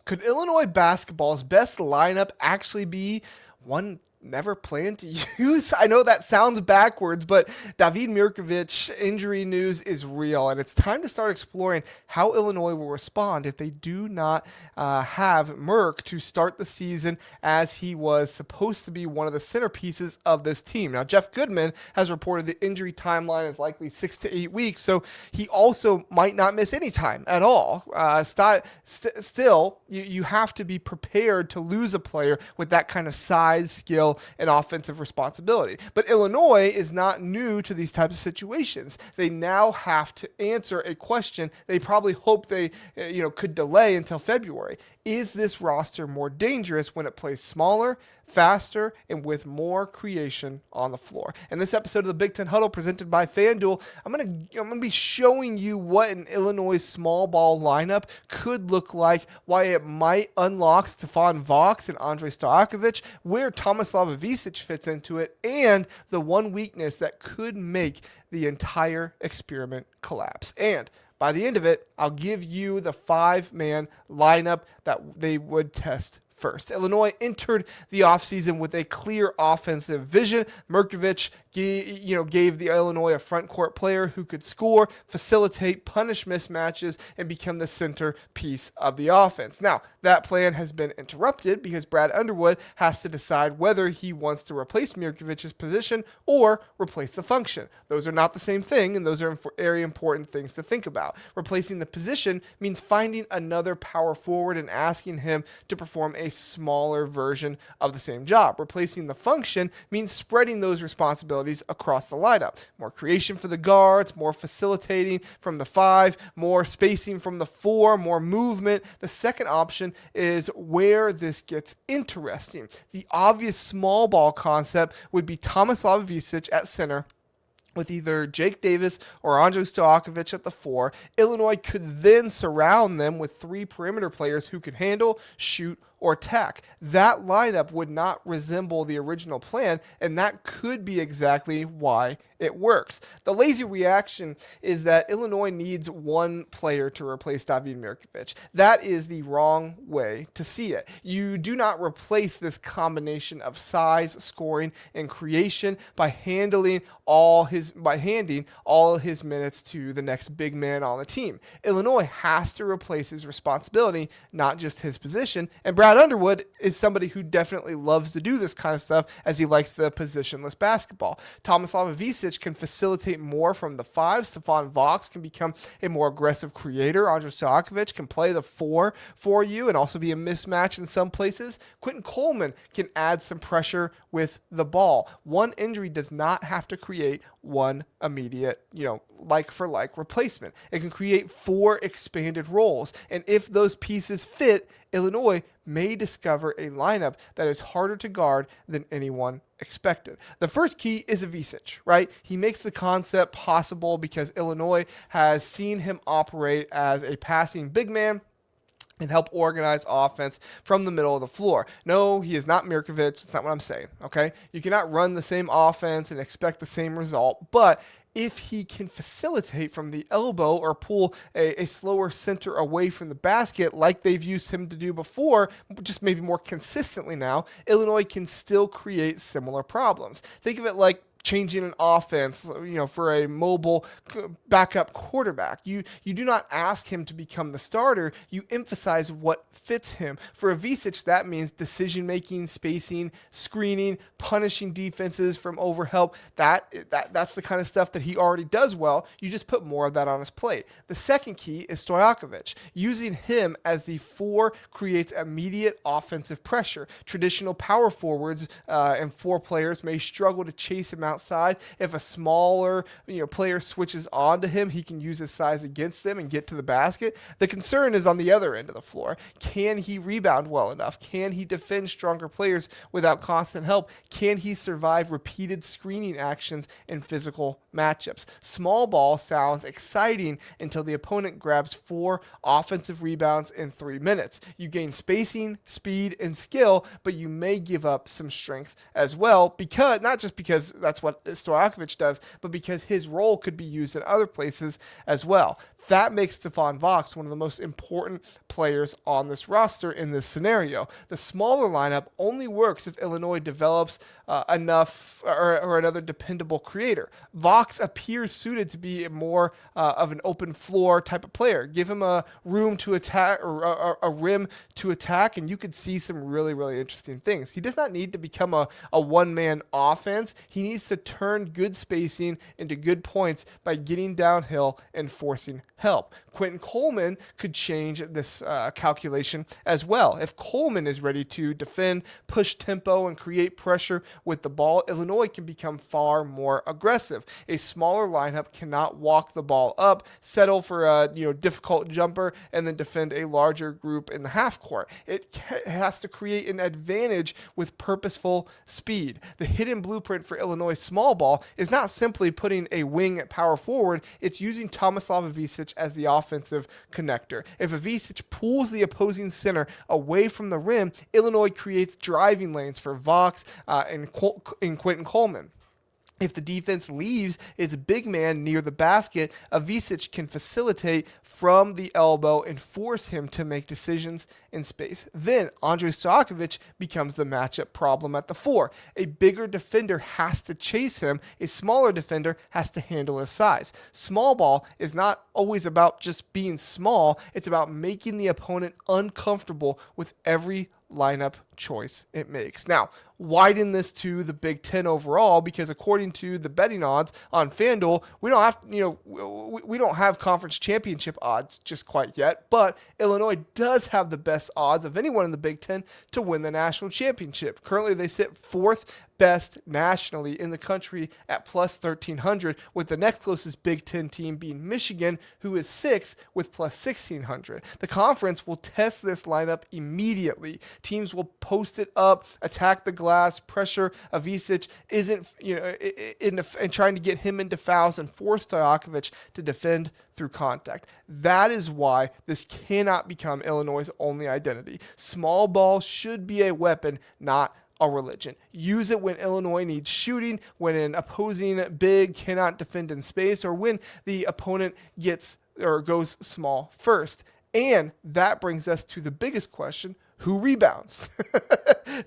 Could Illinois basketball's best lineup actually be one never planned to use? I know that sounds backwards, but David Mirkovich injury news is real, and it's time to start exploring how Illinois will respond if they do not have Mirk to start the season as he was supposed to be one of the centerpieces of this team. Now, Jeff Goodman has reported the injury timeline is likely 6 to 8 weeks, so he also might not miss any time at all. Still, you have to be prepared to lose a player with that kind of size, skill, and offensive responsibility. But Illinois is not new to these types of situations. They now have to answer a question they probably hope they could delay until February. Is this roster more dangerous when it plays smaller, faster, and with more creation on the floor? In this episode of the Big Ten Huddle presented by FanDuel, I'm gonna be showing you what an Illinois small ball lineup could look like, why it might unlock Stefan Vox and Andre Stojakovic, where Tomislav Ivisic fits into it, and the one weakness that could make the entire experiment collapse. And by the end of it, I'll give you the 5-man lineup that they would test first. Illinois entered the offseason with a clear offensive vision. Mirkovic gave the Illinois a front court player who could score, facilitate, punish mismatches, and become the centerpiece of the offense. Now, that plan has been interrupted because Brad Underwood has to decide whether he wants to replace Mirkovic's position or replace the function. Those are not the same thing, and those are very important things to think about. Replacing the position means finding another power forward and asking him to perform a smaller version of the same job. Replacing the function means spreading those responsibilities across the lineup. More creation for the guards, more facilitating from the 5, more spacing from the 4, more movement. The second option is where this gets interesting. The obvious small ball concept would be Tomislav Ivisic at center, with either Jake Davis or Andre Stojakovic at the 4. Illinois could then surround them with 3 perimeter players who could handle, shoot, or attack. That lineup would not resemble the original plan, and that could be exactly why it works. The lazy reaction is that Illinois needs one player to replace David Mirkovich. That is the wrong way to see it. You do not replace this combination of size, scoring, and creation by handing all his minutes to the next big man on the team. Illinois has to replace his responsibility, not just his position, and Brad Underwood is somebody who definitely loves to do this kind of stuff as he likes the positionless basketball. Tomislav Ivisic can facilitate more from the 5. Stefan Vox can become a more aggressive creator. Andre Stojakovic can play the 4 for you and also be a mismatch in some places. Quentin Coleman can add some pressure with the ball. One injury does not have to create one immediate, like for like replacement. It can create 4 expanded roles. And if those pieces fit, Illinois may discover a lineup that is harder to guard than anyone expected. The first key is Ivisic, right? He makes the concept possible because Illinois has seen him operate as a passing big man and help organize offense from the middle of the floor. No, he is not Mirkovic. That's not what I'm saying, okay? You cannot run the same offense and expect the same result, but if he can facilitate from the elbow or pull a slower center away from the basket like they've used him to do before, just maybe more consistently now, Illinois can still create similar problems. Think of it like changing an offense, for a mobile backup quarterback. You do not ask him to become the starter. You emphasize what fits him. For Ivisic, that means decision-making, spacing, screening, punishing defenses from overhelp. That's the kind of stuff that he already does well. You just put more of that on his plate. The second key is Stojakovic. Using him as the 4 creates immediate offensive pressure. Traditional power forwards and 4 players may struggle to chase him outside. If a smaller player switches onto him, he can use his size against them and get to the basket. The concern is on the other end of the floor. Can he rebound well enough? Can he defend stronger players without constant help? Can he survive repeated screening actions in physical matchups? Small ball sounds exciting until the opponent grabs 4 offensive rebounds in 3 minutes. You gain spacing, speed, and skill, but you may give up some strength as well, because not just because that's what Stojakovic does, but because his role could be used in other places as well. That makes Stephon Vox one of the most important players on this roster in this scenario. The smaller lineup only works if Illinois develops enough or another dependable creator. Vox appears suited to be more of an open floor type of player. Give him a room to attack or a rim to attack, and you could see some really, really interesting things. He does not need to become a one-man offense. He needs to turn good spacing into good points by getting downhill and forcing help. Quentin Coleman could change this calculation as well. If Coleman is ready to defend, push tempo, and create pressure with the ball, Illinois can become far more aggressive. A smaller lineup cannot walk the ball up, settle for a difficult jumper, and then defend a larger group in the half court. It has to create an advantage with purposeful speed. The hidden blueprint for Illinois small ball is not simply putting a wing at power forward, it's using Tomislav Ivicic as the offensive connector. If Ivicic pulls the opposing center away from the rim, Illinois creates driving lanes for Vox and Quentin Coleman. If the defense leaves its big man near the basket, Ivicic can facilitate from the elbow and force him to make decisions in space. Then Andrej Stojakovic becomes the matchup problem at the 4. A bigger defender has to chase him. A smaller defender has to handle his size. Small ball is not always about just being small. It's about making the opponent uncomfortable with every lineup choice it makes. Now, widen this to the Big Ten overall, because according to the betting odds on FanDuel, we don't have conference championship odds just quite yet, but Illinois does have the best odds of anyone in the Big Ten to win the national championship. Currently, they sit 4th best nationally in the country at plus 1,300, with the next closest Big Ten team being Michigan, who is 6th with plus 1,600. The conference will test this lineup immediately. Teams will post it up, attack the glass, pressure Ivicic and trying to get him into fouls and force Stojakovic to defend through contact. That is why this cannot become Illinois' only identity. Small ball should be a weapon, not a religion. Use it when Illinois needs shooting, when an opposing big cannot defend in space, or when the opponent goes small first. And that brings us to the biggest question: who rebounds?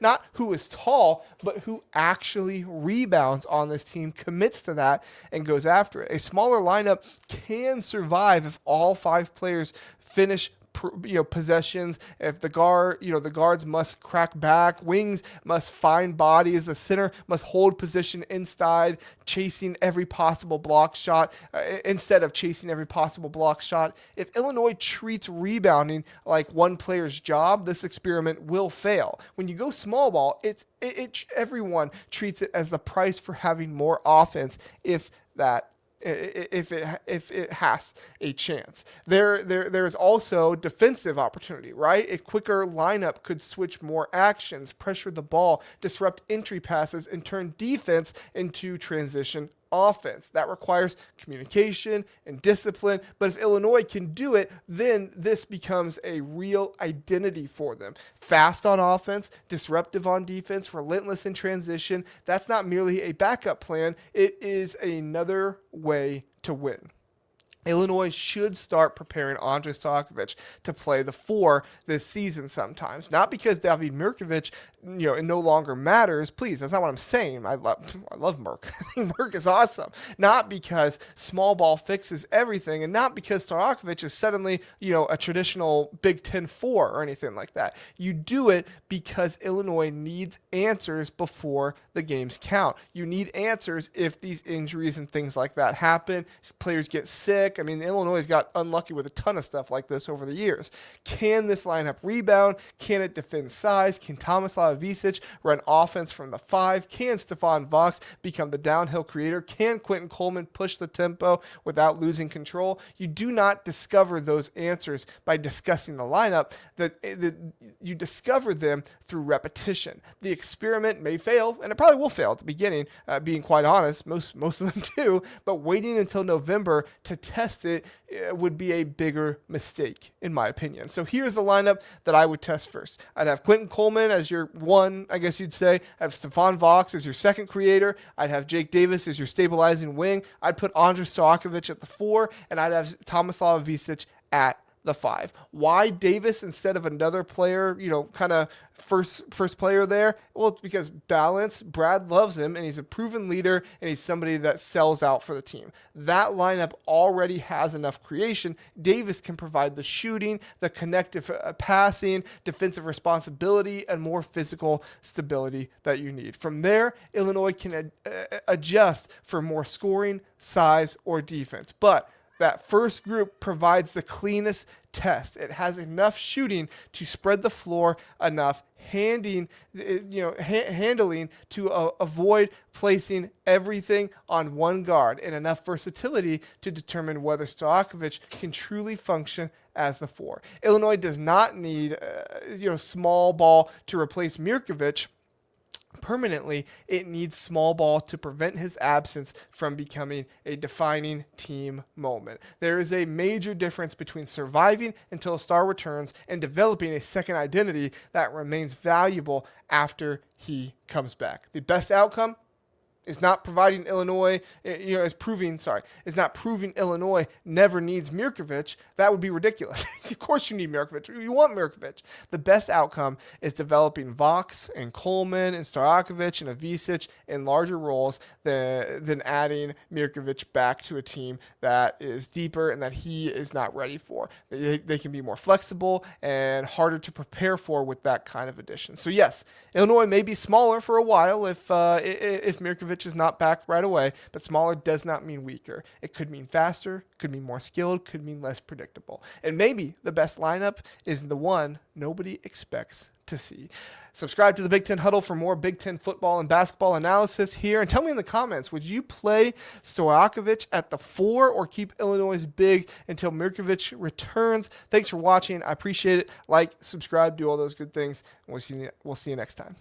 Not who is tall, but who actually rebounds on this team, commits to that, and goes after it. A smaller lineup can survive if all 5 players finish possessions. If the guards must crack back, wings must find bodies, the center must hold position inside, chasing every possible block shot instead of chasing every possible block shot. If Illinois treats rebounding like one player's job, this experiment will fail. When you go small ball, everyone treats it as the price for having more offense, if it has a chance. There's also defensive opportunity, right? A quicker lineup could switch more actions, pressure the ball, disrupt entry passes, and turn defense into transition offense. That requires communication and discipline, but if Illinois can do it, then this becomes a real identity for them. Fast on offense, disruptive on defense, relentless in transition. That's not merely a backup plan, it is another way to win. Illinois should start preparing Andrej Stojakovic to play the 4 this season sometimes. Not because David Mirkovich, it no longer matters. Please, that's not what I'm saying. I love Mirk. I think Mirk is awesome. Not because small ball fixes everything, and not because Stojakovic is suddenly, a traditional Big Ten 4 or anything like that. You do it because Illinois needs answers before the games count. You need answers if these injuries and things like that happen. Players get sick. I mean, Illinois has got unlucky with a ton of stuff like this over the years. Can this lineup rebound? Can it defend size? Can Tomislav Ivicic run offense from the 5? Can Stephon Vox become the downhill creator? Can Quentin Coleman push the tempo without losing control? You do not discover those answers by discussing the lineup. You discover them through repetition. The experiment may fail, and it probably will fail at the beginning, being quite honest. Most of them do, but waiting until November to test test it would be a bigger mistake, in my opinion. So here's the lineup that I would test first. I'd have Quentin Coleman as your one, I guess you'd say. I'd have Stefan Vox as your second creator. I'd have Jake Davis as your stabilizing wing. I'd put Andrej Stojakovic at the 4, and I'd have Tomislav Visic at the 5. Why Davis instead of another player, kind of first player there? Well, it's because balance. Brad loves him, and he's a proven leader, and he's somebody that sells out for the team. That lineup already has enough creation. Davis can provide the shooting, the connective passing, defensive responsibility, and more physical stability that you need. From there, Illinois can adjust for more scoring, size, or defense. But that first group provides the cleanest test. It has enough shooting to spread the floor, enough handling to avoid placing everything on one guard, and enough versatility to determine whether Stojakovic can truly function as the 4. Illinois does not need small ball to replace Mirkovic permanently. It needs small ball to prevent his absence from becoming a defining team moment. There is a major difference between surviving until a star returns and developing a second identity that remains valuable after he comes back. The best outcome is not providing Illinois, is not proving Illinois never needs Mirkovic. That would be ridiculous. Of course you need Mirkovic. You want Mirkovic. The best outcome is developing Vox and Coleman and Stojakovic and Visic in larger roles than adding Mirkovic back to a team that is deeper and that he is not ready for. They can be more flexible and harder to prepare for with that kind of addition. So yes, Illinois may be smaller for a while if Mirkovic is not back right away, but smaller does not mean weaker. It could mean faster, could mean more skilled, could mean less predictable. And maybe the best lineup is the one nobody expects to see. Subscribe to the Big Ten Huddle for more Big Ten football and basketball analysis here. And tell me in the comments, would you play Stojakovic at the 4 or keep Illinois big until Mirkovic returns? Thanks for watching. I appreciate it. Like, subscribe, do all those good things. And we'll see you next time.